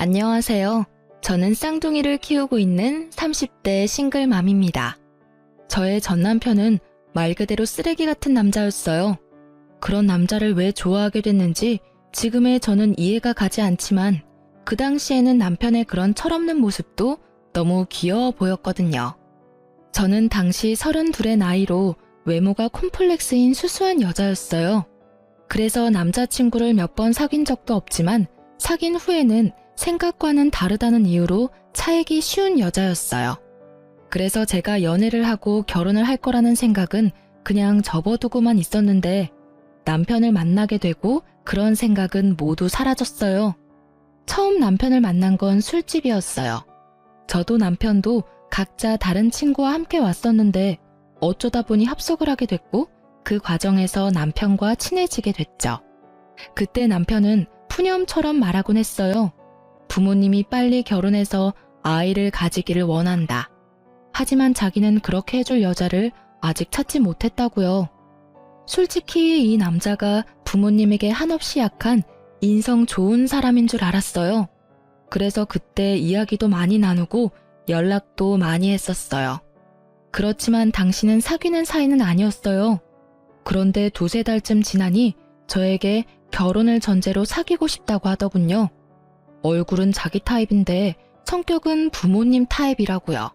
안녕하세요. 저는 쌍둥이를 키우고 있는 30대 싱글맘입니다. 저의 전 남편은 말 그대로 쓰레기 같은 남자였어요. 그런 남자를 왜 좋아하게 됐는지 지금의 저는 이해가 가지 않지만 그 당시에는 남편의 그런 철없는 모습도 너무 귀여워 보였거든요. 저는 당시 32의 나이로 외모가 콤플렉스인 수수한 여자였어요. 그래서 남자친구를 몇 번 사귄 적도 없지만 사귄 후에는 생각과는 다르다는 이유로 차이기 쉬운 여자였어요. 그래서 제가 연애를 하고 결혼을 할 거라는 생각은 그냥 접어두고만 있었는데 남편을 만나게 되고 그런 생각은 모두 사라졌어요. 처음 남편을 만난 건 술집이었어요. 저도 남편도 각자 다른 친구와 함께 왔었는데 어쩌다 보니 합석을 하게 됐고 그 과정에서 남편과 친해지게 됐죠. 그때 남편은 푸념처럼 말하곤 했어요. 부모님이 빨리 결혼해서 아이를 가지기를 원한다. 하지만 자기는 그렇게 해줄 여자를 아직 찾지 못했다고요. 솔직히 이 남자가 부모님에게 한없이 약한 인성 좋은 사람인 줄 알았어요. 그래서 그때 이야기도 많이 나누고 연락도 많이 했었어요. 그렇지만 당신은 사귀는 사이는 아니었어요. 그런데 2-3달쯤 지나니 저에게 결혼을 전제로 사귀고 싶다고 하더군요. 얼굴은 자기 타입인데 성격은 부모님 타입이라고요.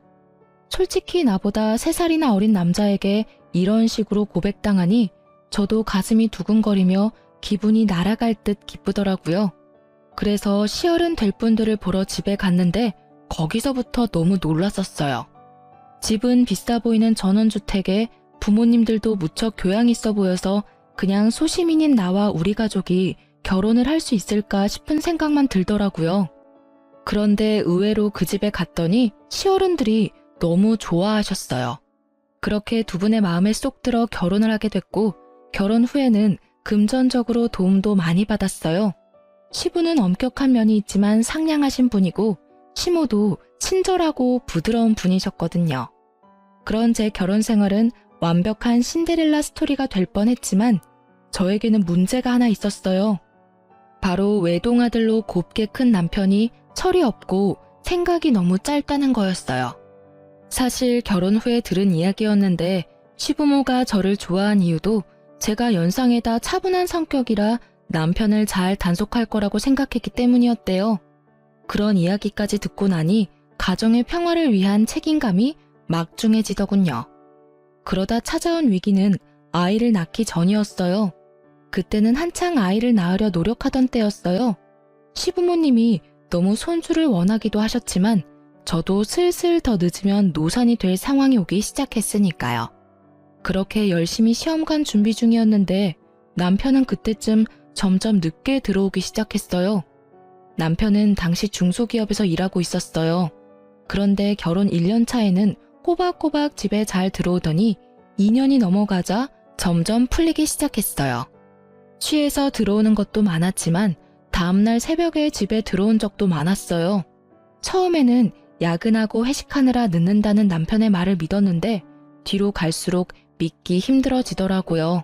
솔직히 나보다 3살이나 어린 남자에게 이런 식으로 고백당하니 저도 가슴이 두근거리며 기분이 날아갈 듯 기쁘더라고요. 그래서 시어른 될 분들을 보러 집에 갔는데 거기서부터 너무 놀랐었어요. 집은 비싸 보이는 전원주택에 부모님들도 무척 교양 있어 보여서 그냥 소시민인 나와 우리 가족이 결혼을 할 수 있을까 싶은 생각만 들더라고요. 그런데 의외로 그 집에 갔더니 시어른들이 너무 좋아하셨어요. 그렇게 두 분의 마음에 쏙 들어 결혼을 하게 됐고 결혼 후에는 금전적으로 도움도 많이 받았어요. 시부는 엄격한 면이 있지만 상냥하신 분이고 시모도 친절하고 부드러운 분이셨거든요. 그런 제 결혼 생활은 완벽한 신데렐라 스토리가 될 뻔했지만 저에게는 문제가 하나 있었어요. 바로 외동아들로 곱게 큰 남편이 철이 없고 생각이 너무 짧다는 거였어요. 사실 결혼 후에 들은 이야기였는데 시부모가 저를 좋아한 이유도 제가 연상에다 차분한 성격이라 남편을 잘 단속할 거라고 생각했기 때문이었대요. 그런 이야기까지 듣고 나니 가정의 평화를 위한 책임감이 막중해지더군요. 그러다 찾아온 위기는 아이를 낳기 전이었어요. 그때는 한창 아이를 낳으려 노력하던 때였어요. 시부모님이 너무 손주를 원하기도 하셨지만 저도 슬슬 더 늦으면 노산이 될 상황이 오기 시작했으니까요. 그렇게 열심히 시험관 준비 중이었는데 남편은 그때쯤 점점 늦게 들어오기 시작했어요. 남편은 당시 중소기업에서 일하고 있었어요. 그런데 결혼 1년 차에는 꼬박꼬박 집에 잘 들어오더니 2년이 넘어가자 점점 풀리기 시작했어요. 취해서 들어오는 것도 많았지만 다음날 새벽에 집에 들어온 적도 많았어요. 처음에는 야근하고 회식하느라 늦는다는 남편의 말을 믿었는데 뒤로 갈수록 믿기 힘들어지더라고요.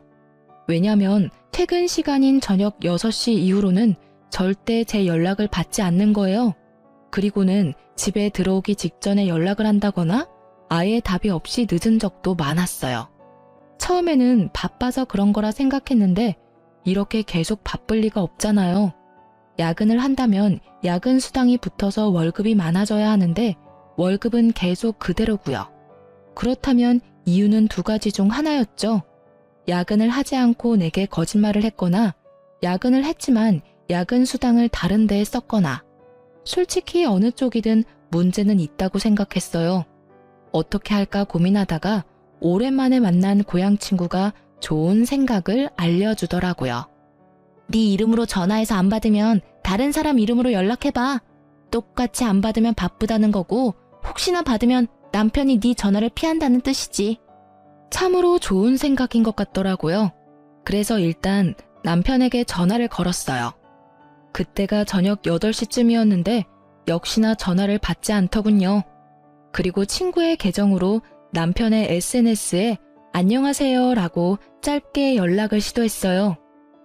왜냐면 퇴근 시간인 저녁 6시 이후로는 절대 제 연락을 받지 않는 거예요. 그리고는 집에 들어오기 직전에 연락을 한다거나 아예 답이 없이 늦은 적도 많았어요. 처음에는 바빠서 그런 거라 생각했는데 이렇게 계속 바쁠 리가 없잖아요. 야근을 한다면 야근 수당이 붙어서 월급이 많아져야 하는데 월급은 계속 그대로고요. 그렇다면 이유는 2가지 중 하나였죠. 야근을 하지 않고 내게 거짓말을 했거나 야근을 했지만 야근 수당을 다른 데에 썼거나 솔직히 어느 쪽이든 문제는 있다고 생각했어요. 어떻게 할까 고민하다가 오랜만에 만난 고향 친구가 좋은 생각을 알려주더라고요. 네 이름으로 전화해서 안 받으면 다른 사람 이름으로 연락해봐. 똑같이 안 받으면 바쁘다는 거고 혹시나 받으면 남편이 네 전화를 피한다는 뜻이지. 참으로 좋은 생각인 것 같더라고요. 그래서 일단 남편에게 전화를 걸었어요. 그때가 저녁 8시쯤이었는데 역시나 전화를 받지 않더군요. 그리고 친구의 계정으로 남편의 SNS에 안녕하세요 라고 짧게 연락을 시도했어요.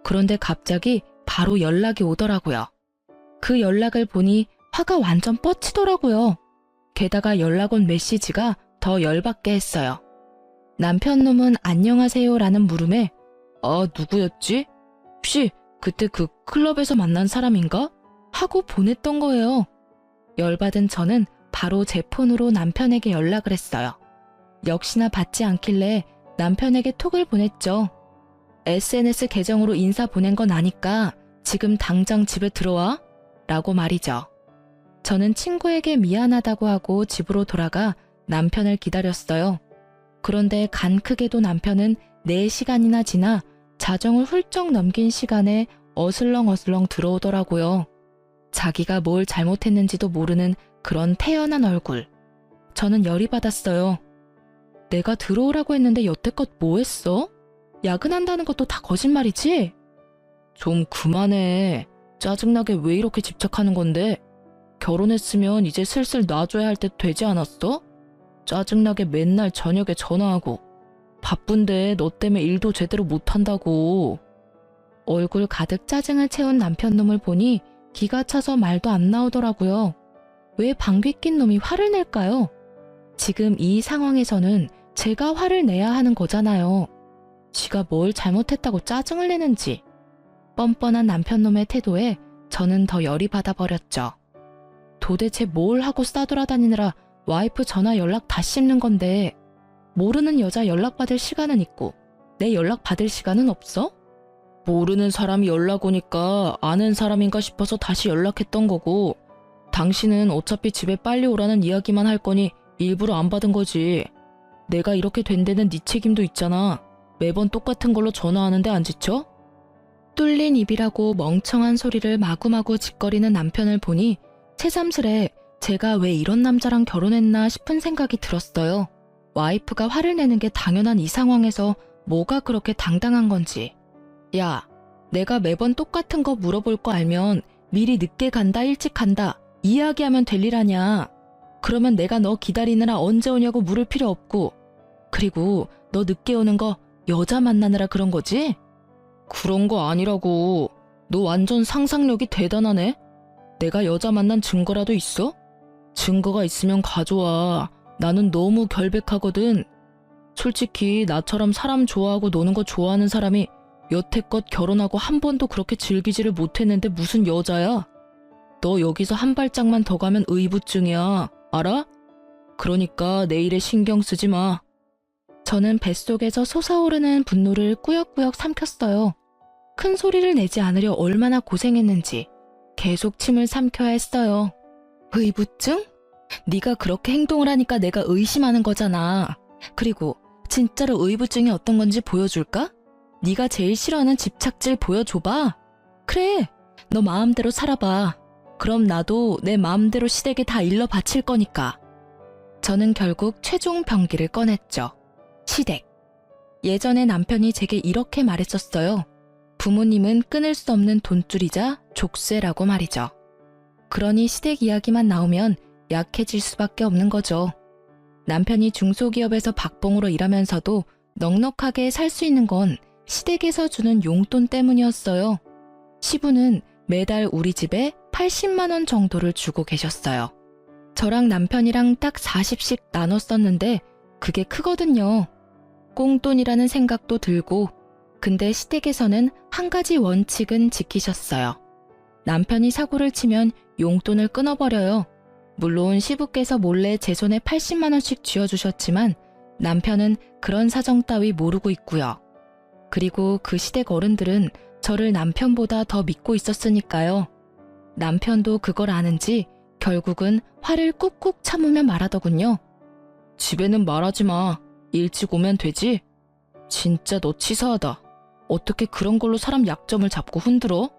그런데 갑자기 바로 연락이 오더라고요. 그 연락을 보니 화가 완전 뻗치더라고요. 게다가 연락 온 메시지가 더 열받게 했어요. 남편 놈은 안녕하세요라는 물음에 누구였지? 혹시 그때 그 클럽에서 만난 사람인가? 하고 보냈던 거예요. 열받은 저는 바로 제 폰으로 남편에게 연락을 했어요. 역시나 받지 않길래 남편에게 톡을 보냈죠. SNS 계정으로 인사 보낸 건 아니까 지금 당장 집에 들어와? 라고 말이죠. 저는 친구에게 미안하다고 하고 집으로 돌아가 남편을 기다렸어요. 그런데 간 크게도 남편은 4시간이나 지나 자정을 훌쩍 넘긴 시간에 어슬렁어슬렁 들어오더라고요. 자기가 뭘 잘못했는지도 모르는 그런 태연한 얼굴. 저는 열이 받았어요. 내가 들어오라고 했는데 여태껏 뭐 했어? 야근한다는 것도 다 거짓말이지? 좀 그만해. 짜증나게 왜 이렇게 집착하는 건데? 결혼했으면 이제 슬슬 놔줘야 할 때 되지 않았어? 짜증나게 맨날 저녁에 전화하고. 바쁜데 너 때문에 일도 제대로 못한다고. 얼굴 가득 짜증을 채운 남편 놈을 보니 기가 차서 말도 안 나오더라고요. 왜 방귀 낀 놈이 화를 낼까요? 지금 이 상황에서는 제가 화를 내야 하는 거잖아요. 지가 뭘 잘못했다고 짜증을 내는지. 뻔뻔한 남편 놈의 태도에 저는 더 열이 받아버렸죠. 도대체 뭘 하고 싸돌아다니느라 와이프 전화 연락 다 씹는 건데 모르는 여자 연락받을 시간은 있고 내 연락받을 시간은 없어? 모르는 사람이 연락 오니까 아는 사람인가 싶어서 다시 연락했던 거고 당신은 어차피 집에 빨리 오라는 이야기만 할 거니 일부러 안 받은 거지. 내가 이렇게 된 데는 네 책임도 있잖아. 매번 똑같은 걸로 전화하는데 안 지쳐? 뚫린 입이라고 멍청한 소리를 마구마구 짓거리는 남편을 보니 새삼스레 제가 왜 이런 남자랑 결혼했나 싶은 생각이 들었어요. 와이프가 화를 내는 게 당연한 이 상황에서 뭐가 그렇게 당당한 건지. 야, 내가 매번 똑같은 거 물어볼 거 알면 미리 늦게 간다 일찍 간다 이야기하면 될 일 아냐. 그러면 내가 너 기다리느라 언제 오냐고 물을 필요 없고. 그리고 너 늦게 오는 거 여자 만나느라 그런 거지? 그런 거 아니라고. 너 완전 상상력이 대단하네. 내가 여자 만난 증거라도 있어? 증거가 있으면 가져와. 나는 너무 결백하거든. 솔직히 나처럼 사람 좋아하고 노는 거 좋아하는 사람이 여태껏 결혼하고 한 번도 그렇게 즐기지를 못했는데 무슨 여자야? 너 여기서 한 발짝만 더 가면 의부증이야. 알아? 그러니까 내 일에 신경 쓰지 마. 저는 뱃속에서 솟아오르는 분노를 꾸역꾸역 삼켰어요. 큰 소리를 내지 않으려 얼마나 고생했는지 계속 침을 삼켜야 했어요. 의부증? 네가 그렇게 행동을 하니까 내가 의심하는 거잖아. 그리고 진짜로 의부증이 어떤 건지 보여줄까? 네가 제일 싫어하는 집착질 보여줘봐. 그래, 너 마음대로 살아봐. 그럼 나도 내 마음대로 시댁에 다 일러 바칠 거니까. 저는 결국 최종 병기를 꺼냈죠. 시댁. 예전에 남편이 제게 이렇게 말했었어요. 부모님은 끊을 수 없는 돈줄이자 족쇄라고 말이죠. 그러니 시댁 이야기만 나오면 약해질 수밖에 없는 거죠. 남편이 중소기업에서 박봉으로 일하면서도 넉넉하게 살 수 있는 건 시댁에서 주는 용돈 때문이었어요. 시부는 매달 우리 집에 80만 원 정도를 주고 계셨어요. 저랑 남편이랑 딱 40씩 나눠 썼는데 그게 크거든요. 꽁돈이라는 생각도 들고. 근데 시댁에서는 한 가지 원칙은 지키셨어요. 남편이 사고를 치면 용돈을 끊어버려요. 물론 시부께서 몰래 제 손에 80만 원씩 쥐어주셨지만 남편은 그런 사정 따위 모르고 있고요. 그리고 그 시댁 어른들은 저를 남편보다 더 믿고 있었으니까요. 남편도 그걸 아는지 결국은 화를 꾹꾹 참으며 말하더군요. 집에는 말하지 마. 일찍 오면 되지? 진짜 너 치사하다. 어떻게 그런 걸로 사람 약점을 잡고 흔들어?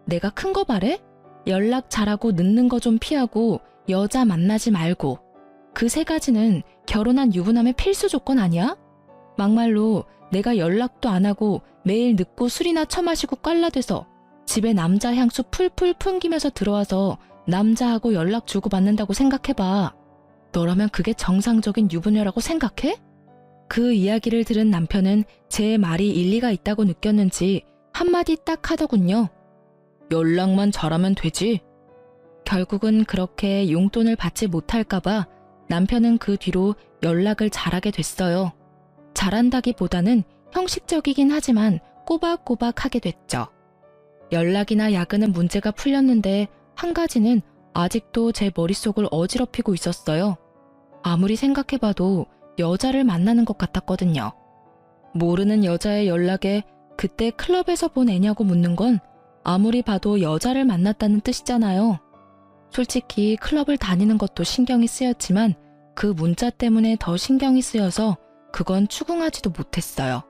내가 큰 거 바래? 연락 잘하고 늦는 거 좀 피하고 여자 만나지 말고. 그 3가지는 결혼한 유부남의 필수 조건 아니야? 막말로 내가 연락도 안 하고 매일 늦고 술이나 처마시고 깔라대서 집에 남자 향수 풀풀 풍기면서 들어와서 남자하고 연락 주고받는다고 생각해봐. 너라면 그게 정상적인 유부녀라고 생각해? 그 이야기를 들은 남편은 제 말이 일리가 있다고 느꼈는지 한마디 딱 하더군요. 연락만 잘하면 되지. 결국은 그렇게 용돈을 받지 못할까봐 남편은 그 뒤로 연락을 잘하게 됐어요. 잘한다기보다는 형식적이긴 하지만 꼬박꼬박 하게 됐죠. 연락이나 야근은 문제가 풀렸는데 한 가지는 아직도 제 머릿속을 어지럽히고 있었어요. 아무리 생각해봐도 여자를 만나는 것 같았거든요. 모르는 여자의 연락에 그때 클럽에서 본 애냐고 묻는 건 아무리 봐도 여자를 만났다는 뜻이잖아요. 솔직히 클럽을 다니는 것도 신경이 쓰였지만 그 문자 때문에 더 신경이 쓰여서 그건 추궁하지도 못했어요.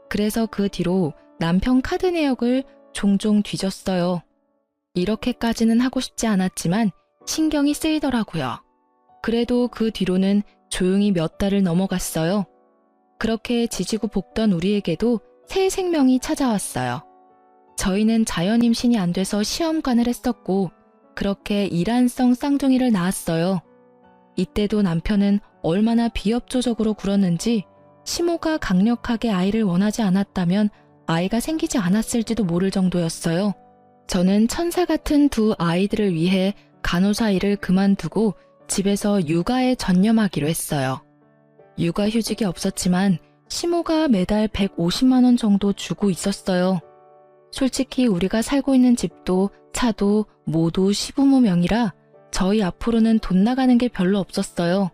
그래서 그 뒤로 남편 카드 내역을 종종 뒤졌어요. 이렇게까지는 하고 싶지 않았지만 신경이 쓰이더라고요. 그래도 그 뒤로는 조용히 몇 달을 넘어갔어요. 그렇게 지지고 볶던 우리에게도 새 생명이 찾아왔어요. 저희는 자연 임신이 안 돼서 시험관을 했었고 그렇게 일란성 쌍둥이를 낳았어요. 이때도 남편은 얼마나 비협조적으로 굴었는지 시모가 강력하게 아이를 원하지 않았다면 아이가 생기지 않았을지도 모를 정도였어요. 저는 천사 같은 두 아이들을 위해 간호사 일을 그만두고 집에서 육아에 전념하기로 했어요. 육아휴직이 없었지만 시모가 매달 150만 원 정도 주고 있었어요. 솔직히 우리가 살고 있는 집도 차도 모두 시부모 명의라 저희 앞으로는 돈 나가는 게 별로 없었어요.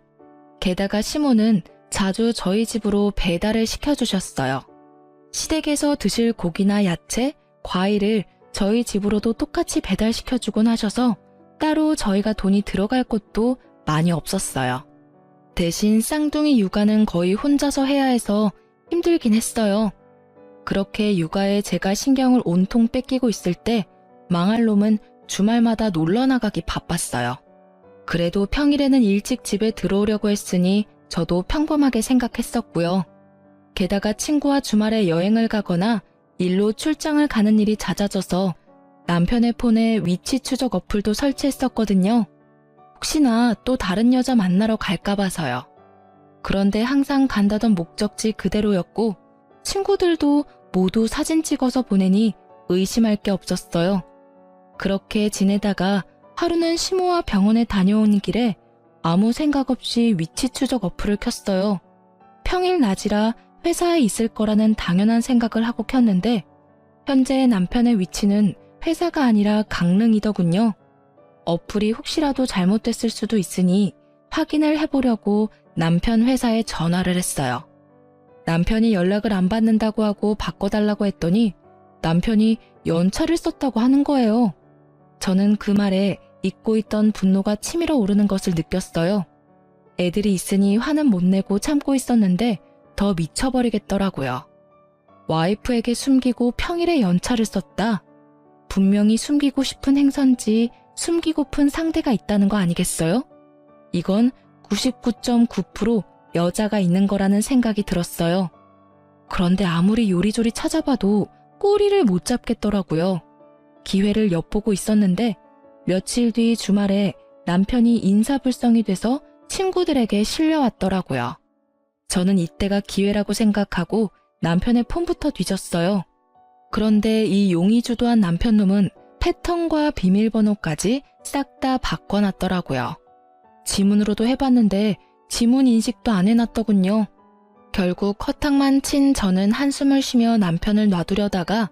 게다가 시모는 자주 저희 집으로 배달을 시켜주셨어요. 시댁에서 드실 고기나 야채, 과일을 저희 집으로도 똑같이 배달시켜주곤 하셔서 따로 저희가 돈이 들어갈 곳도 많이 없었어요. 대신 쌍둥이 육아는 거의 혼자서 해야 해서 힘들긴 했어요. 그렇게 육아에 제가 신경을 온통 뺏기고 있을 때 망할 놈은 주말마다 놀러 나가기 바빴어요. 그래도 평일에는 일찍 집에 들어오려고 했으니 저도 평범하게 생각했었고요. 게다가 친구와 주말에 여행을 가거나 일로 출장을 가는 일이 잦아져서 남편의 폰에 위치 추적 어플도 설치했었거든요. 혹시나 또 다른 여자 만나러 갈까 봐서요. 그런데 항상 간다던 목적지 그대로였고 친구들도 모두 사진 찍어서 보내니 의심할 게 없었어요. 그렇게 지내다가 하루는 시모와 병원에 다녀오는 길에 아무 생각 없이 위치 추적 어플을 켰어요. 평일 낮이라 회사에 있을 거라는 당연한 생각을 하고 켰는데 현재 남편의 위치는 회사가 아니라 강릉이더군요. 어플이 혹시라도 잘못됐을 수도 있으니 확인을 해보려고 남편 회사에 전화를 했어요. 남편이 연락을 안 받는다고 하고 바꿔달라고 했더니 남편이 연차를 썼다고 하는 거예요. 저는 그 말에 잊고 있던 분노가 치밀어 오르는 것을 느꼈어요. 애들이 있으니 화는 못 내고 참고 있었는데 더 미쳐버리겠더라고요. 와이프에게 숨기고 평일에 연차를 썼다. 분명히 숨기고 싶은 행선지 숨기고픈 상대가 있다는 거 아니겠어요? 이건 99.9% 여자가 있는 거라는 생각이 들었어요. 그런데 아무리 요리조리 찾아봐도 꼬리를 못 잡겠더라고요. 기회를 엿보고 있었는데 며칠 뒤 주말에 남편이 인사불성이 돼서 친구들에게 실려왔더라고요. 저는 이때가 기회라고 생각하고 남편의 폰부터 뒤졌어요. 그런데 이 용의주도한 남편놈은 패턴과 비밀번호까지 싹 다 바꿔놨더라고요. 지문으로도 해봤는데 지문 인식도 안 해놨더군요. 결국 허탕만 친 저는 한숨을 쉬며 남편을 놔두려다가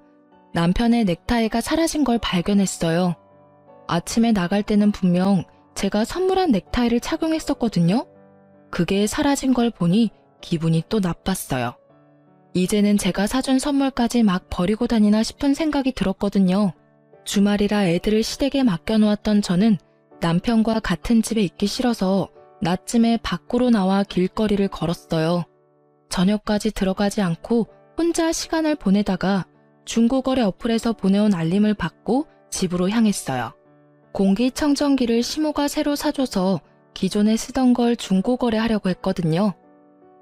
남편의 넥타이가 사라진 걸 발견했어요. 아침에 나갈 때는 분명 제가 선물한 넥타이를 착용했었거든요. 그게 사라진 걸 보니 기분이 또 나빴어요. 이제는 제가 사준 선물까지 막 버리고 다니나 싶은 생각이 들었거든요. 주말이라 애들을 시댁에 맡겨놓았던 저는 남편과 같은 집에 있기 싫어서 낮쯤에 밖으로 나와 길거리를 걸었어요. 저녁까지 들어가지 않고 혼자 시간을 보내다가 중고거래 어플에서 보내온 알림을 받고 집으로 향했어요. 공기청정기를 시모가 새로 사줘서 기존에 쓰던 걸 중고거래하려고 했거든요.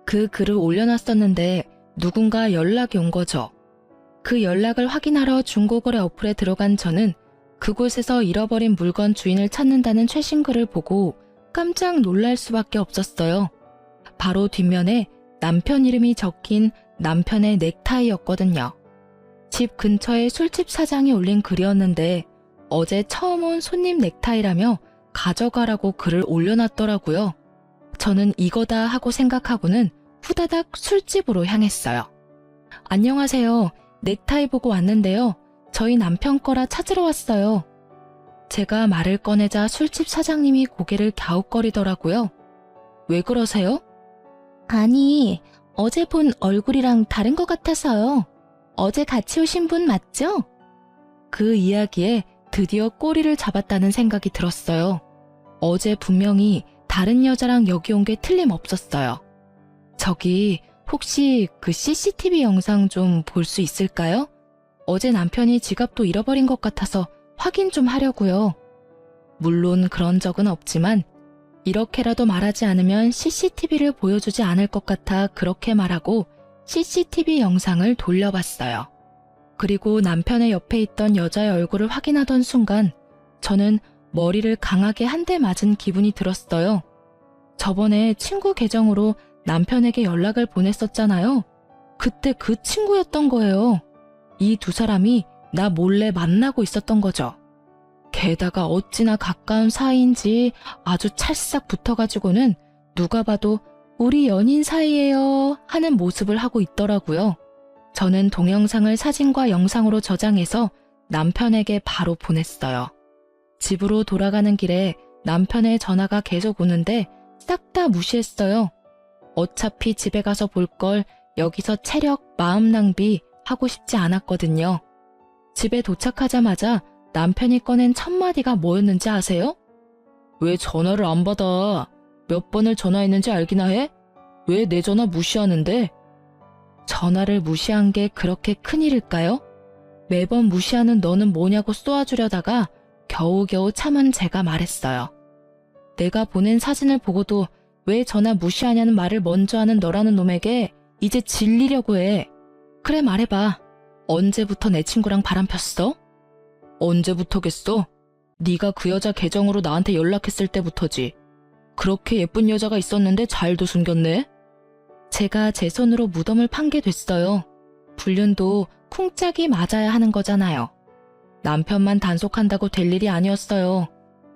그 글을 올려놨었는데 누군가 연락이 온 거죠. 그 연락을 확인하러 중고거래 어플에 들어간 저는 그곳에서 잃어버린 물건 주인을 찾는다는 최신 글을 보고 깜짝 놀랄 수밖에 없었어요. 바로 뒷면에 남편 이름이 적힌 남편의 넥타이였거든요. 집 근처에 술집 사장이 올린 글이었는데 어제 처음 온 손님 넥타이라며 가져가라고 글을 올려놨더라고요. 저는 이거다 하고 생각하고는 후다닥 술집으로 향했어요. 안녕하세요. 넥타이 보고 왔는데요. 저희 남편 거라 찾으러 왔어요. 제가 말을 꺼내자 술집 사장님이 고개를 갸웃거리더라고요. 왜 그러세요? 아니, 어제 본 얼굴이랑 다른 것 같아서요. 어제 같이 오신 분 맞죠? 그 이야기에 드디어 꼬리를 잡았다는 생각이 들었어요. 어제 분명히 다른 여자랑 여기 온 게 틀림없었어요. 저기 혹시 그 CCTV 영상 좀 볼 수 있을까요? 어제 남편이 지갑도 잃어버린 것 같아서 확인 좀 하려고요. 물론 그런 적은 없지만 이렇게라도 말하지 않으면 CCTV를 보여주지 않을 것 같아 그렇게 말하고 CCTV 영상을 돌려봤어요. 그리고 남편의 옆에 있던 여자의 얼굴을 확인하던 순간 저는 머리를 강하게 한 대 맞은 기분이 들었어요. 저번에 친구 계정으로 남편에게 연락을 보냈었잖아요. 그때 그 친구였던 거예요. 이 두 사람이 나 몰래 만나고 있었던 거죠. 게다가 어찌나 가까운 사이인지 아주 찰싹 붙어가지고는 누가 봐도 우리 연인 사이예요 하는 모습을 하고 있더라고요. 저는 동영상을 사진과 영상으로 저장해서 남편에게 바로 보냈어요. 집으로 돌아가는 길에 남편의 전화가 계속 오는데 싹 다 무시했어요. 어차피 집에 가서 볼 걸 여기서 체력, 마음 낭비 하고 싶지 않았거든요. 집에 도착하자마자 남편이 꺼낸 첫 마디가 뭐였는지 아세요? 왜 전화를 안 받아? 몇 번을 전화했는지 알기나 해? 왜 내 전화 무시하는데? 전화를 무시한 게 그렇게 큰일일까요? 매번 무시하는 너는 뭐냐고 쏘아주려다가 겨우겨우 참은 제가 말했어요. 내가 보낸 사진을 보고도 왜 전화 무시하냐는 말을 먼저 하는 너라는 놈에게 이제 질리려고 해. 그래 말해봐. 언제부터 내 친구랑 바람 폈어? 언제부터겠어? 네가 그 여자 계정으로 나한테 연락했을 때부터지. 그렇게 예쁜 여자가 있었는데 잘도 숨겼네? 제가 제 손으로 무덤을 판 게 됐어요. 불륜도 쿵짝이 맞아야 하는 거잖아요. 남편만 단속한다고 될 일이 아니었어요.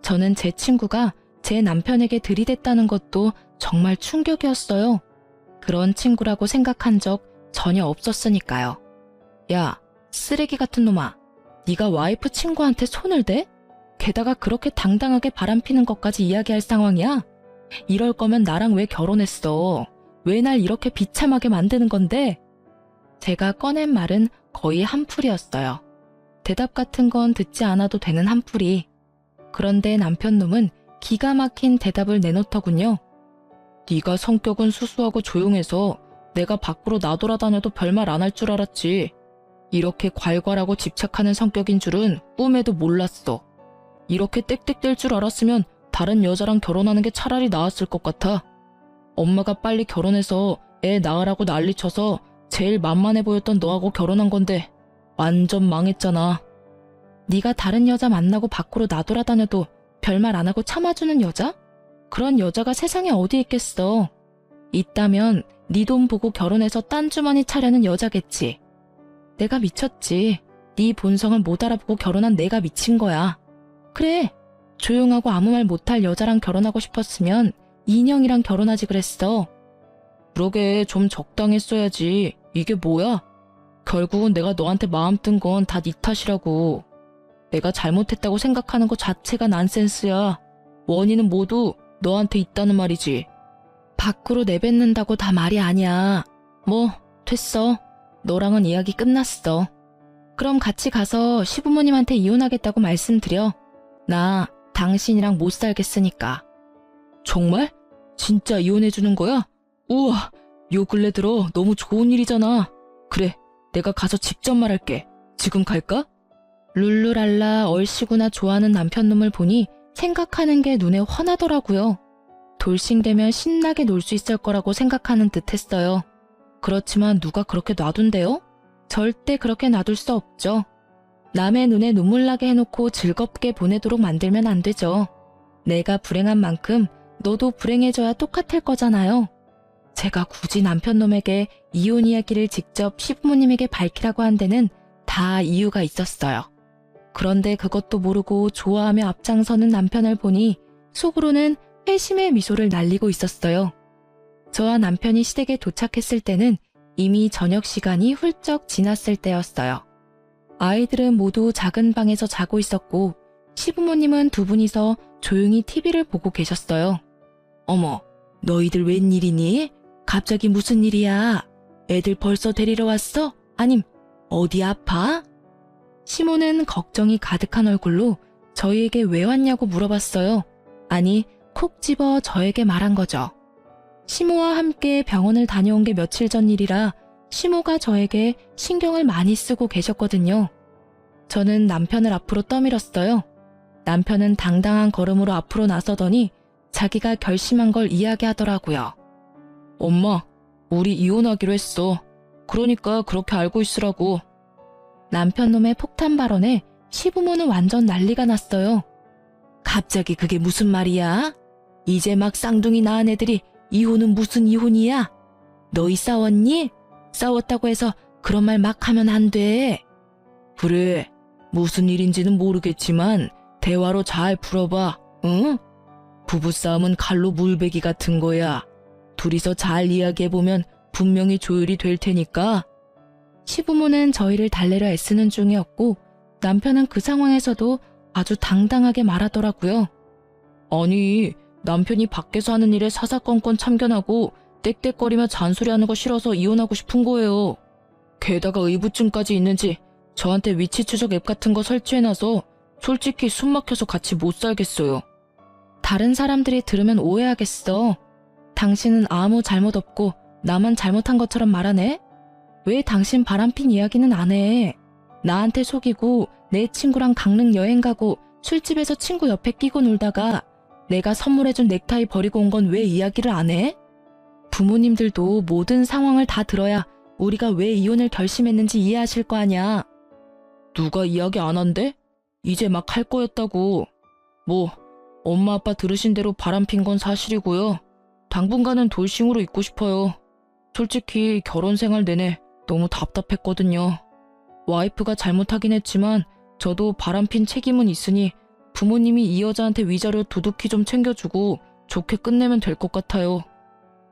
저는 제 친구가 제 남편에게 들이댔다는 것도 정말 충격이었어요. 그런 친구라고 생각한 적 전혀 없었으니까요. 야, 쓰레기 같은 놈아. 네가 와이프 친구한테 손을 대? 게다가 그렇게 당당하게 바람피는 것까지 이야기할 상황이야? 이럴 거면 나랑 왜 결혼했어? 왜 날 이렇게 비참하게 만드는 건데? 제가 꺼낸 말은 거의 한풀이었어요. 대답 같은 건 듣지 않아도 되는 한풀이. 그런데 남편 놈은 기가 막힌 대답을 내놓더군요. 네가 성격은 수수하고 조용해서 내가 밖으로 나돌아다녀도 별말 안 할 줄 알았지. 이렇게 괄괄하고 집착하는 성격인 줄은 꿈에도 몰랐어. 이렇게 땡땡댈 줄 알았으면 다른 여자랑 결혼하는 게 차라리 나았을 것 같아. 엄마가 빨리 결혼해서 애 낳으라고 난리쳐서 제일 만만해 보였던 너하고 결혼한 건데 완전 망했잖아. 네가 다른 여자 만나고 밖으로 나돌아다녀도 별말 안 하고 참아주는 여자? 그런 여자가 세상에 어디 있겠어. 있다면 네 돈 보고 결혼해서 딴 주머니 차려는 여자겠지. 내가 미쳤지. 네 본성을 못 알아보고 결혼한 내가 미친 거야. 그래, 조용하고 아무 말 못할 여자랑 결혼하고 싶었으면 인형이랑 결혼하지 그랬어. 그러게 좀 적당했어야지. 이게 뭐야? 결국은 내가 너한테 마음 뜬 건 다 네 탓이라고. 내가 잘못했다고 생각하는 것 자체가 난센스야. 원인은 모두 너한테 있다는 말이지. 밖으로 내뱉는다고 다 말이 아니야. 뭐 됐어. 너랑은 이야기 끝났어. 그럼 같이 가서 시부모님한테 이혼하겠다고 말씀드려. 나 당신이랑 못 살겠으니까. 정말? 진짜 이혼해주는 거야? 우와, 요 근래 들어 너무 좋은 일이잖아. 그래, 내가 가서 직접 말할게. 지금 갈까? 룰루랄라 얼씨구나 좋아하는 남편놈을 보니 생각하는 게 눈에 환하더라고요. 돌싱되면 신나게 놀 수 있을 거라고 생각하는 듯 했어요. 그렇지만 누가 그렇게 놔둔대요? 절대 그렇게 놔둘 수 없죠. 남의 눈에 눈물 나게 해놓고 즐겁게 보내도록 만들면 안 되죠. 내가 불행한 만큼 너도 불행해져야 똑같을 거잖아요. 제가 굳이 남편놈에게 이혼 이야기를 직접 시부모님에게 밝히라고 한 데는 다 이유가 있었어요. 그런데 그것도 모르고 좋아하며 앞장서는 남편을 보니 속으로는 회심의 미소를 날리고 있었어요. 저와 남편이 시댁에 도착했을 때는 이미 저녁 시간이 훌쩍 지났을 때였어요. 아이들은 모두 작은 방에서 자고 있었고 시부모님은 두 분이서 조용히 TV를 보고 계셨어요. 어머, 너희들 웬일이니? 갑자기 무슨 일이야? 애들 벌써 데리러 왔어? 아님 어디 아파? 시모는 걱정이 가득한 얼굴로 저희에게 왜 왔냐고 물어봤어요. 아니, 콕 집어 저에게 말한 거죠. 시모와 함께 병원을 다녀온 게 며칠 전 일이라 시모가 저에게 신경을 많이 쓰고 계셨거든요. 저는 남편을 앞으로 떠밀었어요. 남편은 당당한 걸음으로 앞으로 나서더니 자기가 결심한 걸 이야기하더라고요. 엄마, 우리 이혼하기로 했어. 그러니까 그렇게 알고 있으라고. 남편 놈의 폭탄 발언에 시부모는 완전 난리가 났어요. 갑자기 그게 무슨 말이야? 이제 막 쌍둥이 낳은 애들이 이혼은 무슨 이혼이야? 너희 싸웠니? 싸웠다고 해서 그런 말 막 하면 안 돼. 그래, 무슨 일인지는 모르겠지만 대화로 잘 풀어봐, 응? 부부싸움은 칼로 물베기 같은 거야. 둘이서 잘 이야기해보면 분명히 조율이 될 테니까. 시부모는 저희를 달래려 애쓰는 중이었고 남편은 그 상황에서도 아주 당당하게 말하더라고요. 아니, 남편이 밖에서 하는 일에 사사건건 참견하고 떽떽거리며 잔소리하는 거 싫어서 이혼하고 싶은 거예요. 게다가 의부증까지 있는지 저한테 위치 추적 앱 같은 거 설치해놔서 솔직히 숨 막혀서 같이 못 살겠어요. 다른 사람들이 들으면 오해하겠어. 당신은 아무 잘못 없고 나만 잘못한 것처럼 말하네? 왜 당신 바람핀 이야기는 안 해? 나한테 속이고 내 친구랑 강릉 여행 가고 술집에서 친구 옆에 끼고 놀다가 내가 선물해준 넥타이 버리고 온 건 왜 이야기를 안 해? 부모님들도 모든 상황을 다 들어야 우리가 왜 이혼을 결심했는지 이해하실 거 아냐. 누가 이야기 안 한대? 이제 막 할 거였다고. 뭐 엄마 아빠 들으신 대로 바람핀 건 사실이고요. 당분간은 돌싱으로 있고 싶어요. 솔직히 결혼 생활 내내 너무 답답했거든요. 와이프가 잘못하긴 했지만 저도 바람핀 책임은 있으니 부모님이 이 여자한테 위자료 두둑히 좀 챙겨주고 좋게 끝내면 될 것 같아요.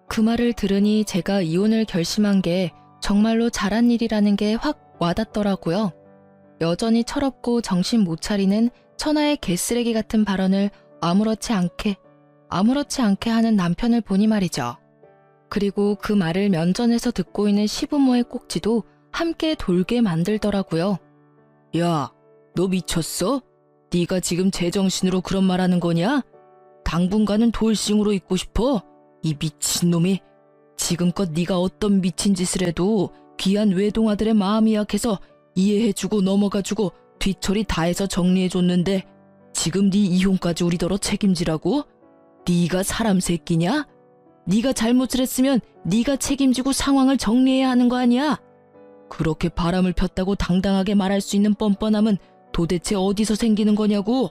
그 말을 들으니 제가 이혼을 결심한 게 정말로 잘한 일이라는 게 확 와닿더라고요. 여전히 철없고 정신 못 차리는 천하의 개쓰레기 같은 발언을 아무렇지 않게 하는 남편을 보니 말이죠. 그리고 그 말을 면전에서 듣고 있는 시부모의 꼭지도 함께 돌게 만들더라고요. 야, 너 미쳤어? 네가 지금 제정신으로 그런 말하는 거냐? 당분간은 돌싱으로 있고 싶어? 이 미친놈이. 지금껏 네가 어떤 미친 짓을 해도 귀한 외동아들의 마음이 약해서 이해해주고 넘어가주고 뒤처리 다 해서 정리해줬는데 지금 네 이혼까지 우리더러 책임지라고? 네가 사람 새끼냐? 네가 잘못을 했으면 네가 책임지고 상황을 정리해야 하는 거 아니야? 그렇게 바람을 폈다고 당당하게 말할 수 있는 뻔뻔함은 도대체 어디서 생기는 거냐고?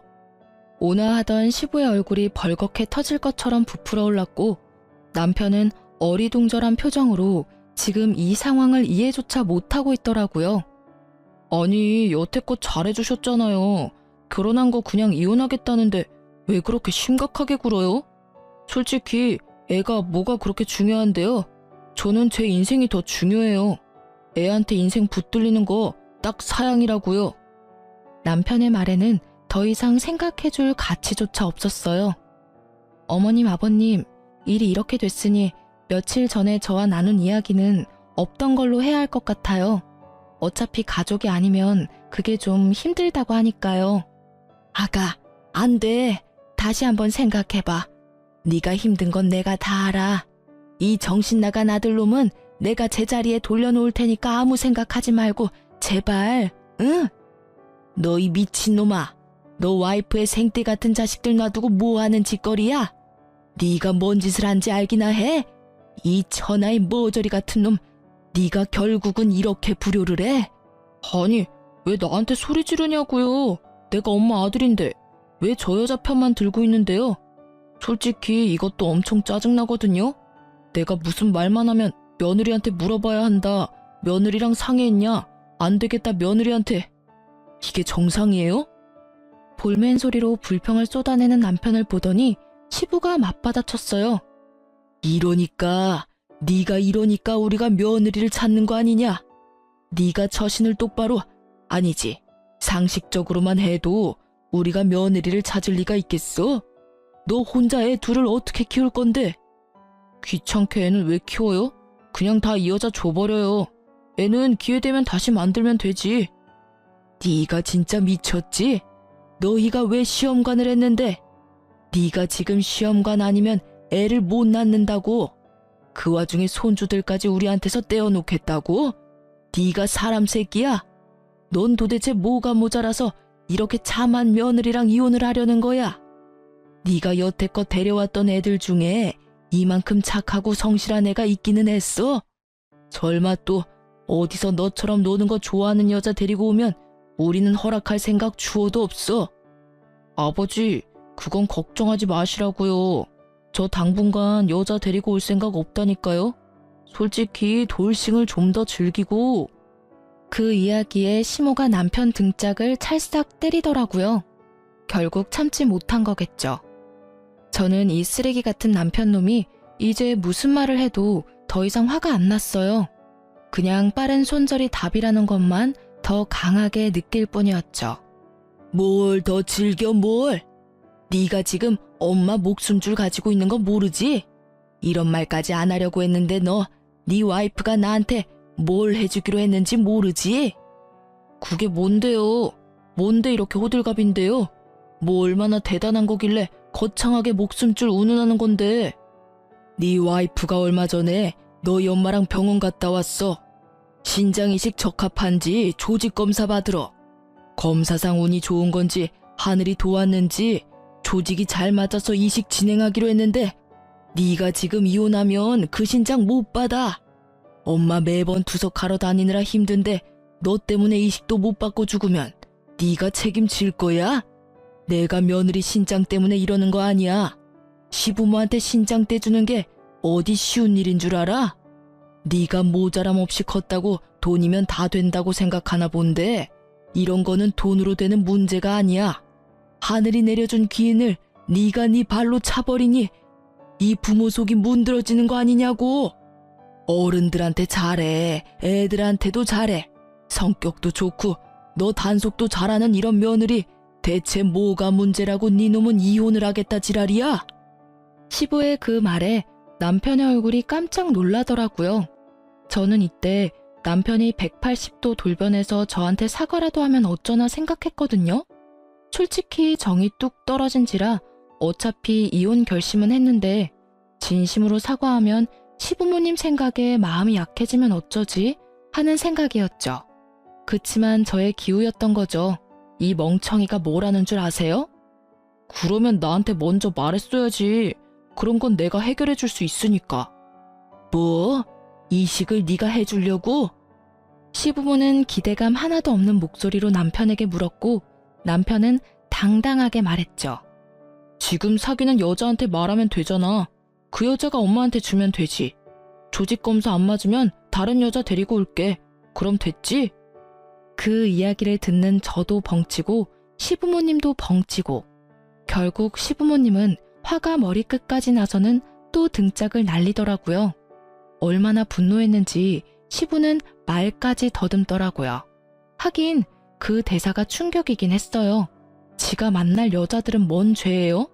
온화하던 시부의 얼굴이 벌겋게 터질 것처럼 부풀어 올랐고 남편은 어리둥절한 표정으로 지금 이 상황을 이해조차 못하고 있더라고요. 아니, 여태껏 잘해주셨잖아요. 결혼한 거 그냥 이혼하겠다는데 왜 그렇게 심각하게 굴어요? 솔직히 애가 뭐가 그렇게 중요한데요? 저는 제 인생이 더 중요해요. 애한테 인생 붙들리는 거 딱 사양이라고요. 남편의 말에는 더 이상 생각해줄 가치조차 없었어요. 어머님, 아버님, 일이 이렇게 됐으니 며칠 전에 저와 나눈 이야기는 없던 걸로 해야 할 것 같아요. 어차피 가족이 아니면 그게 좀 힘들다고 하니까요. 아가, 안 돼. 다시 한번 생각해봐. 네가 힘든 건 내가 다 알아. 이 정신 나간 아들놈은 내가 제자리에 돌려놓을 테니까 아무 생각하지 말고 제발, 응? 너 이 미친놈아. 너 와이프의 생떼 같은 자식들 놔두고 뭐하는 짓거리야? 네가 뭔 짓을 한지 알기나 해? 이 천하의 머저리 같은 놈, 네가 결국은 이렇게 불효를 해? 아니, 왜 나한테 소리 지르냐고요. 내가 엄마 아들인데 왜 저 여자 편만 들고 있는데요? 솔직히 이것도 엄청 짜증나거든요. 내가 무슨 말만 하면 며느리한테 물어봐야 한다. 며느리랑 상의했냐? 안 되겠다, 며느리한테. 이게 정상이에요? 볼멘 소리로 불평을 쏟아내는 남편을 보더니 시부가 맞받아쳤어요. 네가 이러니까 우리가 며느리를 찾는 거 아니냐? 네가 처신을 똑바로, 아니지, 상식적으로만 해도 우리가 며느리를 찾을 리가 있겠어? 너 혼자 애 둘을 어떻게 키울 건데? 귀찮게 애는 왜 키워요? 그냥 다 이 여자 줘버려요. 애는 기회되면 다시 만들면 되지. 네가 진짜 미쳤지? 너희가 왜 시험관을 했는데? 네가 지금 시험관 아니면 애를 못 낳는다고? 그 와중에 손주들까지 우리한테서 떼어놓겠다고? 네가 사람 새끼야? 넌 도대체 뭐가 모자라서 이렇게 참한 며느리랑 이혼을 하려는 거야? 네가 여태껏 데려왔던 애들 중에 이만큼 착하고 성실한 애가 있기는 했어? 설마 또 어디서 너처럼 노는 거 좋아하는 여자 데리고 오면 우리는 허락할 생각 추호도 없어. 아버지, 그건 걱정하지 마시라고요. 저 당분간 여자 데리고 올 생각 없다니까요. 솔직히 돌싱을 좀 더 즐기고. 그 이야기에 시모가 남편 등짝을 찰싹 때리더라고요. 결국 참지 못한 거겠죠. 저는 이 쓰레기 같은 남편놈이 이제 무슨 말을 해도 더 이상 화가 안 났어요. 그냥 빠른 손절이 답이라는 것만 더 강하게 느낄 뿐이었죠. 뭘 더 즐겨 뭘? 네가 지금 엄마 목숨줄 가지고 있는 거 모르지? 이런 말까지 안 하려고 했는데 네 와이프가 나한테 뭘 해주기로 했는지 모르지? 그게 뭔데요? 뭔데 이렇게 호들갑인데요? 뭐 얼마나 대단한 거길래 거창하게 목숨줄 운운하는 건데. 네 와이프가 얼마 전에 너희 엄마랑 병원 갔다 왔어. 신장이식 적합한지 조직검사 받으러. 검사상 운이 좋은 건지 하늘이 도왔는지 조직이 잘 맞아서 이식 진행하기로 했는데 네가 지금 이혼하면 그 신장 못 받아. 엄마 매번 투석하러 다니느라 힘든데 너 때문에 이식도 못 받고 죽으면 네가 책임질 거야? 내가 며느리 신장 때문에 이러는 거 아니야. 시부모한테 신장 떼주는 게 어디 쉬운 일인 줄 알아? 네가 모자람 없이 컸다고 돈이면 다 된다고 생각하나 본데 이런 거는 돈으로 되는 문제가 아니야. 하늘이 내려준 기인을 네가 네 발로 차버리니 이 부모 속이 문드러지는 거 아니냐고. 어른들한테 잘해. 애들한테도 잘해. 성격도 좋고 너 단속도 잘하는 이런 며느리 대체 뭐가 문제라고 네 놈은 이혼을 하겠다 지랄이야? 시부의 그 말에 남편의 얼굴이 깜짝 놀라더라고요. 저는 이때 남편이 180도 돌변해서 저한테 사과라도 하면 어쩌나 생각했거든요. 솔직히 정이 뚝 떨어진지라 어차피 이혼 결심은 했는데 진심으로 사과하면 시부모님 생각에 마음이 약해지면 어쩌지 하는 생각이었죠. 그치만 저의 기우였던 거죠. 이 멍청이가 뭐라는 줄 아세요? 그러면 나한테 먼저 말했어야지. 그런 건 내가 해결해 줄 수 있으니까. 뭐? 이식을 네가 해주려고? 시부모는 기대감 하나도 없는 목소리로 남편에게 물었고 남편은 당당하게 말했죠. 지금 사귀는 여자한테 말하면 되잖아. 그 여자가 엄마한테 주면 되지. 조직검사 안 맞으면 다른 여자 데리고 올게. 그럼 됐지? 그 이야기를 듣는 저도 벙치고 시부모님도 벙치고 결국 시부모님은 화가 머리끝까지 나서는 또 등짝을 날리더라고요. 얼마나 분노했는지 시부는 말까지 더듬더라고요. 하긴 그 대사가 충격이긴 했어요. 지가 만날 여자들은 뭔 죄예요?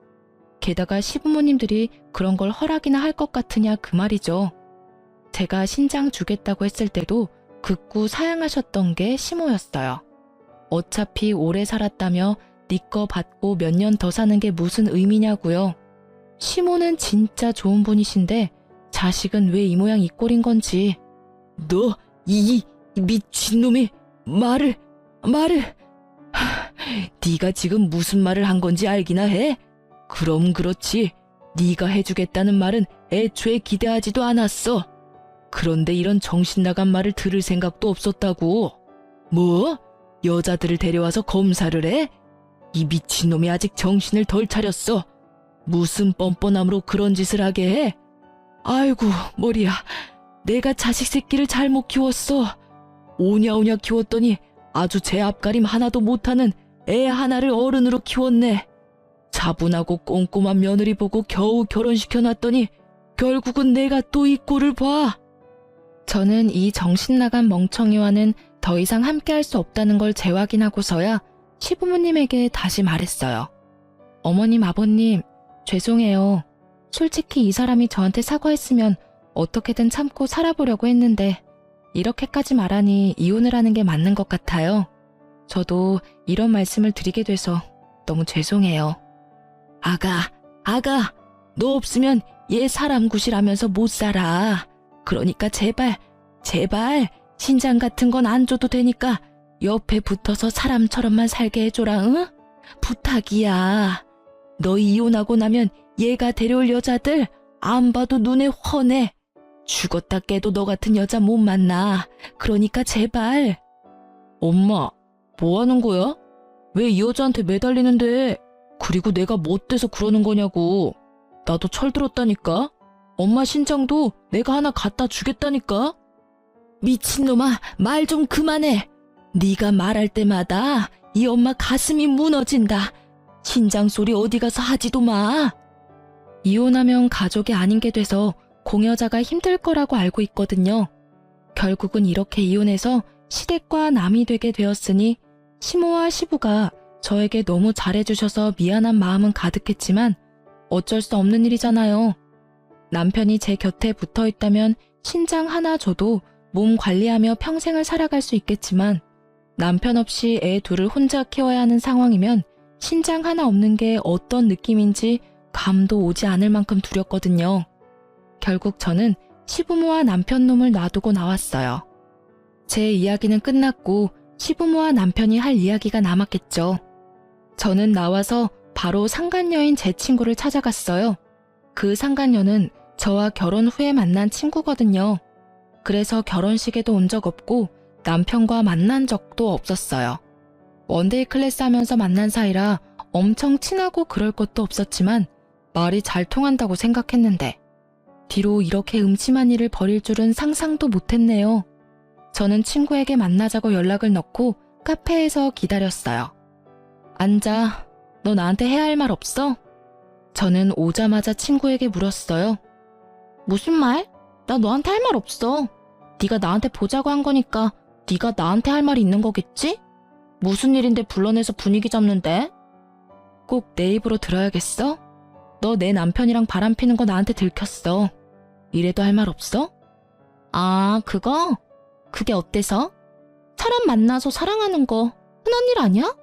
게다가 시부모님들이 그런 걸 허락이나 할 것 같으냐 그 말이죠. 제가 신장 주겠다고 했을 때도 극구 사양하셨던 게 시모였어요. 어차피 오래 살았다며 네 거 받고 몇 년 더 사는 게 무슨 의미냐고요. 시모는 진짜 좋은 분이신데 자식은 왜 이 모양 이 꼴인 건지. 너 이 미친놈이 말을 네가 지금 무슨 말을 한 건지 알기나 해? 그럼 그렇지. 네가 해주겠다는 말은 애초에 기대하지도 않았어. 그런데 이런 정신 나간 말을 들을 생각도 없었다고. 뭐? 여자들을 데려와서 검사를 해? 이 미친놈이 아직 정신을 덜 차렸어. 무슨 뻔뻔함으로 그런 짓을 하게 해? 아이고 머리야. 내가 자식 새끼를 잘못 키웠어. 오냐오냐 키웠더니 아주 제 앞가림 하나도 못하는 애 하나를 어른으로 키웠네. 차분하고 꼼꼼한 며느리 보고 겨우 결혼시켜놨더니 결국은 내가 또 이 꼴을 봐. 저는 이 정신나간 멍청이와는 더 이상 함께할 수 없다는 걸 재확인하고서야 시부모님에게 다시 말했어요. 어머님, 아버님, 죄송해요. 솔직히 이 사람이 저한테 사과했으면 어떻게든 참고 살아보려고 했는데 이렇게까지 말하니 이혼을 하는 게 맞는 것 같아요. 저도 이런 말씀을 드리게 돼서 너무 죄송해요. 아가, 너 없으면 얘 사람 구실하면서 못 살아. 그러니까 제발 신장 같은 건 안 줘도 되니까 옆에 붙어서 사람처럼만 살게 해줘라, 응? 부탁이야. 너 이혼하고 나면 얘가 데려올 여자들 안 봐도 눈에 훤해. 죽었다 깨도 너 같은 여자 못 만나. 그러니까 제발. 엄마, 뭐 하는 거야? 왜 이 여자한테 매달리는데? 그리고 내가 뭐 어때서 그러는 거냐고. 나도 철들었다니까. 엄마 신장도 내가 하나 갖다 주겠다니까. 미친놈아, 말 좀 그만해. 네가 말할 때마다 이 엄마 가슴이 무너진다. 신장 소리 어디 가서 하지도 마. 이혼하면 가족이 아닌 게 돼서 공여자가 힘들 거라고 알고 있거든요. 결국은 이렇게 이혼해서 시댁과 남이 되게 되었으니 시모와 시부가 저에게 너무 잘해주셔서 미안한 마음은 가득했지만 어쩔 수 없는 일이잖아요. 남편이 제 곁에 붙어 있다면 신장 하나 줘도 몸 관리하며 평생을 살아갈 수 있겠지만 남편 없이 애 둘을 혼자 키워야 하는 상황이면 신장 하나 없는 게 어떤 느낌인지 감도 오지 않을 만큼 두렵거든요. 결국 저는 시부모와 남편 놈을 놔두고 나왔어요. 제 이야기는 끝났고 시부모와 남편이 할 이야기가 남았겠죠. 저는 나와서 바로 상간녀인 제 친구를 찾아갔어요. 그 상간녀는 저와 결혼 후에 만난 친구거든요. 그래서 결혼식에도 온 적 없고 남편과 만난 적도 없었어요. 원데이 클래스 하면서 만난 사이라 엄청 친하고 그럴 것도 없었지만 말이 잘 통한다고 생각했는데 뒤로 이렇게 음침한 일을 벌일 줄은 상상도 못했네요. 저는 친구에게 만나자고 연락을 넣고 카페에서 기다렸어요. 앉아. 너 나한테 해야 할 말 없어? 저는 오자마자 친구에게 물었어요. 무슨 말? 나 너한테 할 말 없어. 네가 나한테 보자고 한 거니까 네가 나한테 할 말이 있는 거겠지? 무슨 일인데 불러내서 분위기 잡는데? 꼭 내 입으로 들어야겠어? 너 내 남편이랑 바람 피는 거 나한테 들켰어. 이래도 할 말 없어? 아, 그거? 그게 어때서? 사람 만나서 사랑하는 거 흔한 일 아니야?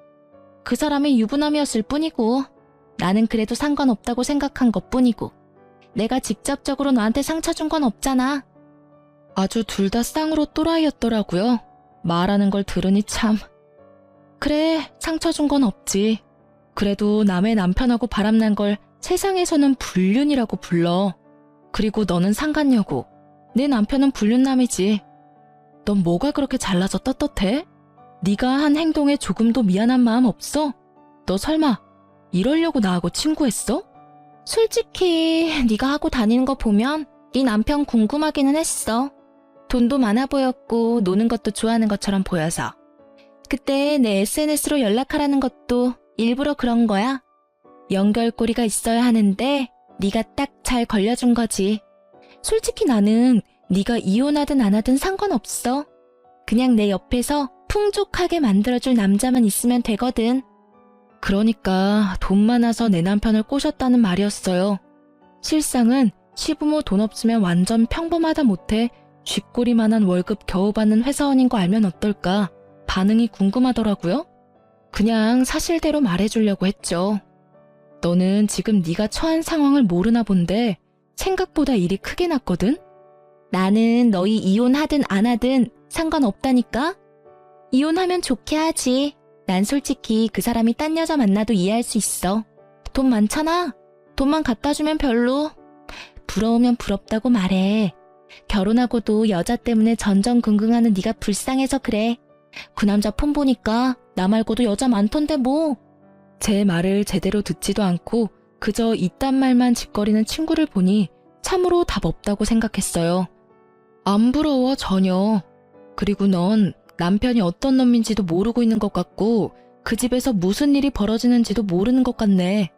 그 사람의 유부남이었을 뿐이고 나는 그래도 상관없다고 생각한 것뿐이고 내가 직접적으로 너한테 상처 준 건 없잖아. 아주 둘 다 쌍으로 또라이였더라고요. 말하는 걸 들으니 참. 그래, 상처 준 건 없지. 그래도 남의 남편하고 바람난 걸 세상에서는 불륜이라고 불러. 그리고 너는 상간녀고 내 남편은 불륜남이지. 넌 뭐가 그렇게 잘나서 떳떳해? 네가 한 행동에 조금도 미안한 마음 없어? 너 설마 이러려고 나하고 친구했어? 솔직히 네가 하고 다니는 거 보면 네 남편 궁금하기는 했어. 돈도 많아 보였고 노는 것도 좋아하는 것처럼 보여서. 그때 내 SNS로 연락하라는 것도 일부러 그런 거야. 연결고리가 있어야 하는데 네가 딱 잘 걸려준 거지. 솔직히 나는 네가 이혼하든 안 하든 상관없어. 그냥 내 옆에서 풍족하게 만들어줄 남자만 있으면 되거든. 그러니까 돈 많아서 내 남편을 꼬셨다는 말이었어요. 실상은 시부모 돈 없으면 완전 평범하다 못해 쥐꼬리만한 월급 겨우 받는 회사원인 거 알면 어떨까? 반응이 궁금하더라고요. 그냥 사실대로 말해주려고 했죠. 너는 지금 네가 처한 상황을 모르나 본데 생각보다 일이 크게 났거든? 나는 너희 이혼하든 안 하든 상관없다니까? 이혼하면 좋게 하지. 난 솔직히 그 사람이 딴 여자 만나도 이해할 수 있어. 돈 많잖아. 돈만 갖다 주면 별로. 부러우면 부럽다고 말해. 결혼하고도 여자 때문에 전전긍긍하는 네가 불쌍해서 그래. 그 남자 폰 보니까 나 말고도 여자 많던데 뭐. 제 말을 제대로 듣지도 않고 그저 이딴 말만 짓거리는 친구를 보니 참으로 답 없다고 생각했어요. 안 부러워 전혀. 그리고 넌 남편이 어떤 놈인지도 모르고 있는 것 같고 그 집에서 무슨 일이 벌어지는지도 모르는 것 같네.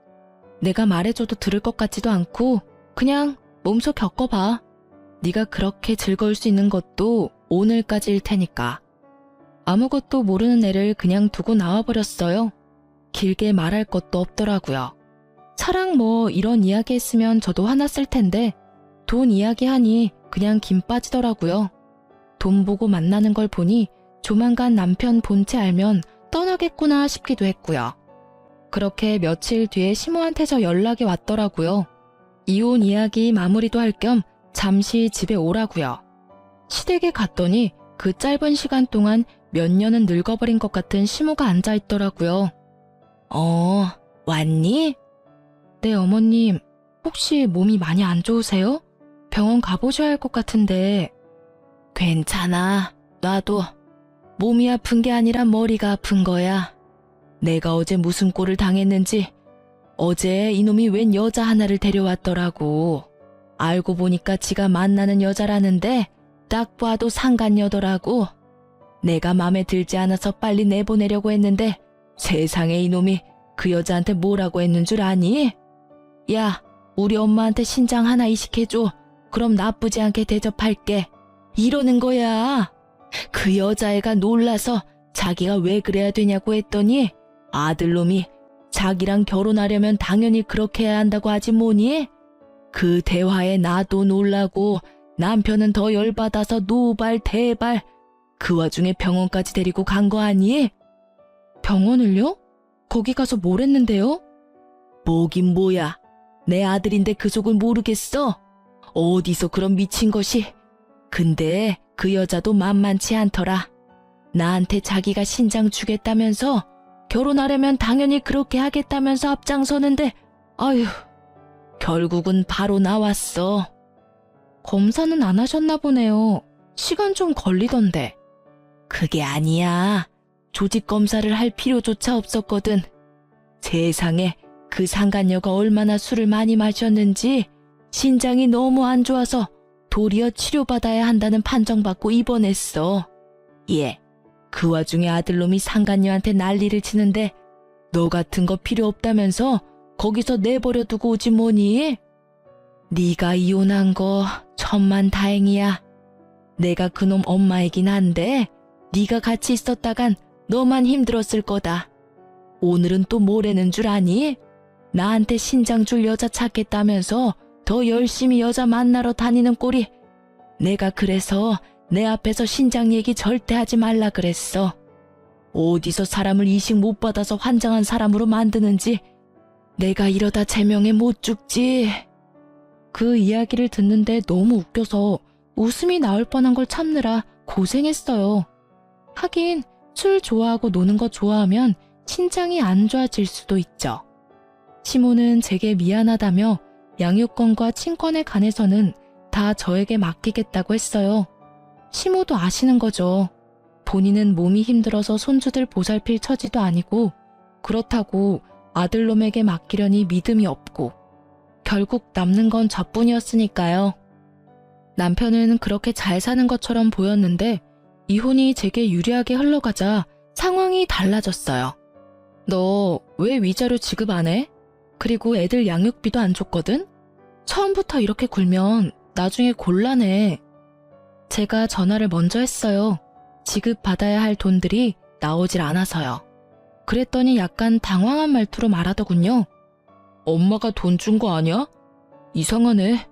내가 말해줘도 들을 것 같지도 않고 그냥 몸소 겪어봐. 네가 그렇게 즐거울 수 있는 것도 오늘까지일 테니까. 아무것도 모르는 애를 그냥 두고 나와버렸어요. 길게 말할 것도 없더라고요. 차랑 뭐 이런 이야기 했으면 저도 화났을 텐데 돈 이야기하니 그냥 김 빠지더라고요. 돈 보고 만나는 걸 보니 조만간 남편 본체 알면 떠나겠구나 싶기도 했고요. 그렇게 며칠 뒤에 시모한테 저 연락이 왔더라고요. 이혼 이야기 마무리도 할 겸 잠시 집에 오라고요. 시댁에 갔더니 그 짧은 시간 동안 몇 년은 늙어버린 것 같은 시모가 앉아있더라고요. 왔니? 네, 어머님. 혹시 몸이 많이 안 좋으세요? 병원 가보셔야 할 것 같은데. 괜찮아. 나도 몸이 아픈 게 아니라 머리가 아픈 거야. 내가 어제 무슨 꼴을 당했는지. 어제 이놈이 웬 여자 하나를 데려왔더라고. 알고 보니까 지가 만나는 여자라는데 딱 봐도 상간녀더라고. 내가 맘에 들지 않아서 빨리 내보내려고 했는데 세상에 이놈이 그 여자한테 뭐라고 했는 줄 아니? 야, 우리 엄마한테 신장 하나 이식해줘. 그럼 나쁘지 않게 대접할게. 이러는 거야. 그 여자애가 놀라서 자기가 왜 그래야 되냐고 했더니 아들놈이 자기랑 결혼하려면 당연히 그렇게 해야 한다고 하지 뭐니? 그 대화에 나도 놀라고 남편은 더 열받아서 노발 대발. 그 와중에 병원까지 데리고 간 거 아니? 병원을요? 거기 가서 뭘 했는데요? 뭐긴 뭐야. 내 아들인데 그 속을 모르겠어? 어디서 그런 미친 것이. 근데 그 여자도 만만치 않더라. 나한테 자기가 신장 주겠다면서 결혼하려면 당연히 그렇게 하겠다면서 앞장서는데 아휴, 결국은 바로 나왔어. 검사는 안 하셨나 보네요. 시간 좀 걸리던데. 그게 아니야. 조직 검사를 할 필요조차 없었거든. 세상에 그 상간녀가 얼마나 술을 많이 마셨는지 신장이 너무 안 좋아서 도리어 치료받아야 한다는 판정받고 입원했어. 예, 그 와중에 아들놈이 상간녀한테 난리를 치는데 너 같은 거 필요 없다면서 거기서 내버려 두고 오지 뭐니? 네가 이혼한 거 천만 다행이야. 내가 그놈 엄마이긴 한데 네가 같이 있었다간 너만 힘들었을 거다. 오늘은 또 뭐라는 줄 아니? 나한테 신장 줄 여자 찾겠다면서 더 열심히 여자 만나러 다니는 꼴이. 내가 그래서 내 앞에서 신장 얘기 절대 하지 말라 그랬어. 어디서 사람을 이식 못 받아서 환장한 사람으로 만드는지 내가 이러다 제명에 못 죽지. 그 이야기를 듣는데 너무 웃겨서 웃음이 나올 뻔한 걸 참느라 고생했어요. 하긴 술 좋아하고 노는 거 좋아하면 신장이 안 좋아질 수도 있죠. 시모는 제게 미안하다며 양육권과 친권에 관해서는 다 저에게 맡기겠다고 했어요. 시모도 아시는 거죠. 본인은 몸이 힘들어서 손주들 보살필 처지도 아니고 그렇다고 아들놈에게 맡기려니 믿음이 없고 결국 남는 건 저뿐이었으니까요. 남편은 그렇게 잘 사는 것처럼 보였는데 이혼이 제게 유리하게 흘러가자 상황이 달라졌어요. 너 왜 위자료 지급 안 해? 그리고 애들 양육비도 안 줬거든? 처음부터 이렇게 굴면 나중에 곤란해. 제가 전화를 먼저 했어요. 지급받아야 할 돈들이 나오질 않아서요. 그랬더니 약간 당황한 말투로 말하더군요. 엄마가 돈 준 거 아니야? 이상하네.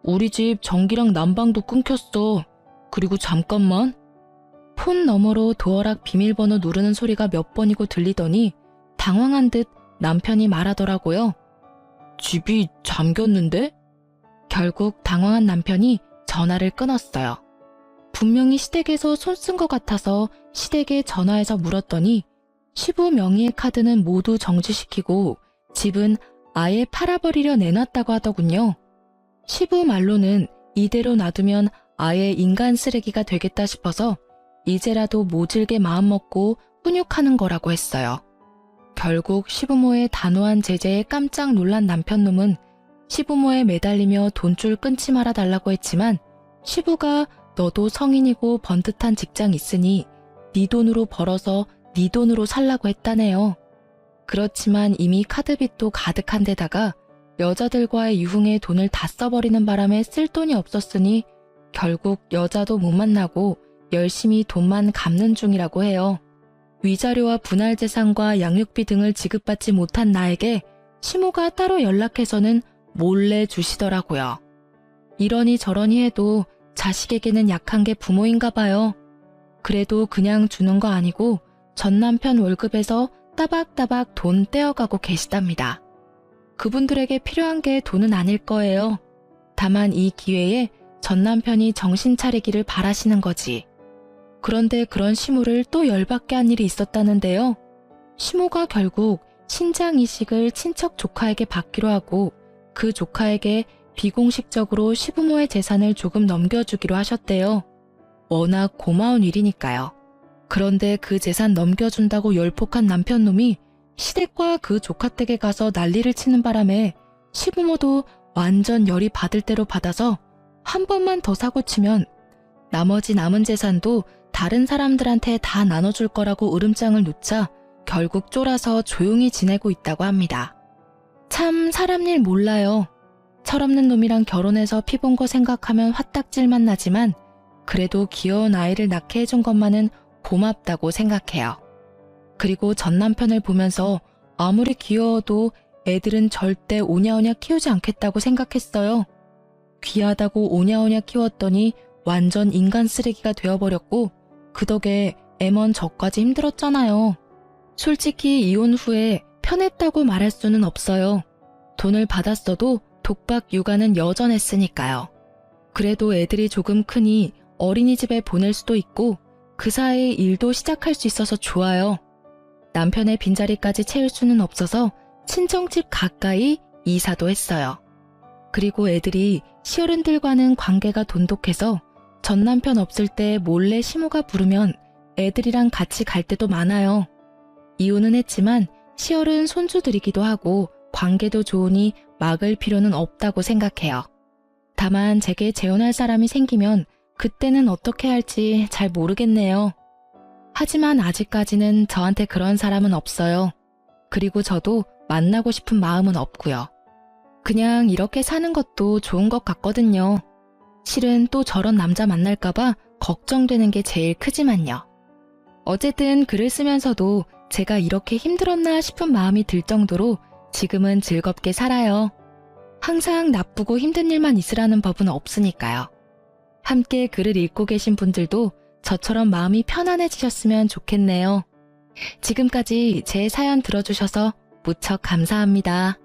우리 집 전기랑 난방도 끊겼어. 그리고 잠깐만. 폰 너머로 도어락 비밀번호 누르는 소리가 몇 번이고 들리더니 당황한 듯 남편이 말하더라고요. 집이 잠겼는데? 결국 당황한 남편이 전화를 끊었어요. 분명히 시댁에서 손 쓴 것 같아서 시댁에 전화해서 물었더니 시부 명의의 카드는 모두 정지시키고 집은 아예 팔아버리려 내놨다고 하더군요. 시부 말로는 이대로 놔두면 아예 인간 쓰레기가 되겠다 싶어서 이제라도 모질게 마음먹고 훈육하는 거라고 했어요. 결국 시부모의 단호한 제재에 깜짝 놀란 남편놈은 시부모에 매달리며 돈줄 끊지 말아 달라고 했지만 시부가 너도 성인이고 번듯한 직장 있으니 네 돈으로 벌어서 네 돈으로 살라고 했다네요. 그렇지만 이미 카드빚도 가득한 데다가 여자들과의 유흥에 돈을 다 써버리는 바람에 쓸 돈이 없었으니 결국 여자도 못 만나고 열심히 돈만 갚는 중이라고 해요. 위자료와 분할재산과 양육비 등을 지급받지 못한 나에게 시모가 따로 연락해서는 몰래 주시더라고요. 이러니 저러니 해도 자식에게는 약한 게 부모인가 봐요. 그래도 그냥 주는 거 아니고 전 남편 월급에서 따박따박 돈 떼어가고 계시답니다. 그분들에게 필요한 게 돈은 아닐 거예요. 다만 이 기회에 전 남편이 정신 차리기를 바라시는 거지. 그런데 그런 시모를 또 열받게 한 일이 있었다는데요. 시모가 결국 신장 이식을 친척 조카에게 받기로 하고 그 조카에게 비공식적으로 시부모의 재산을 조금 넘겨주기로 하셨대요. 워낙 고마운 일이니까요. 그런데 그 재산 넘겨준다고 열폭한 남편놈이 시댁과 그 조카 댁에 가서 난리를 치는 바람에 시부모도 완전 열이 받을 대로 받아서 한 번만 더 사고치면 나머지 남은 재산도 다른 사람들한테 다 나눠줄 거라고 으름장을 놓자 결국 쫄아서 조용히 지내고 있다고 합니다. 참 사람 일 몰라요. 철없는 놈이랑 결혼해서 피 본 거 생각하면 화딱질만 나지만 그래도 귀여운 아이를 낳게 해준 것만은 고맙다고 생각해요. 그리고 전 남편을 보면서 아무리 귀여워도 애들은 절대 오냐오냐 키우지 않겠다고 생각했어요. 귀하다고 오냐오냐 키웠더니 완전 인간 쓰레기가 되어버렸고 그 덕에 애먼 저까지 힘들었잖아요. 솔직히 이혼 후에 편했다고 말할 수는 없어요. 돈을 받았어도 독박 육아는 여전했으니까요. 그래도 애들이 조금 크니 어린이집에 보낼 수도 있고 그 사이에 일도 시작할 수 있어서 좋아요. 남편의 빈자리까지 채울 수는 없어서 친정집 가까이 이사도 했어요. 그리고 애들이 시어른들과는 관계가 돈독해서 전 남편 없을 때 몰래 시모가 부르면 애들이랑 같이 갈 때도 많아요. 이혼은 했지만 시어른 손주들이기도 하고 관계도 좋으니 막을 필요는 없다고 생각해요. 다만 제게 재혼할 사람이 생기면 그때는 어떻게 할지 잘 모르겠네요. 하지만 아직까지는 저한테 그런 사람은 없어요. 그리고 저도 만나고 싶은 마음은 없고요. 그냥 이렇게 사는 것도 좋은 것 같거든요. 실은 또 저런 남자 만날까봐 걱정되는 게 제일 크지만요. 어쨌든 글을 쓰면서도 제가 이렇게 힘들었나 싶은 마음이 들 정도로 지금은 즐겁게 살아요. 항상 나쁘고 힘든 일만 있으라는 법은 없으니까요. 함께 글을 읽고 계신 분들도 저처럼 마음이 편안해지셨으면 좋겠네요. 지금까지 제 사연 들어주셔서 무척 감사합니다.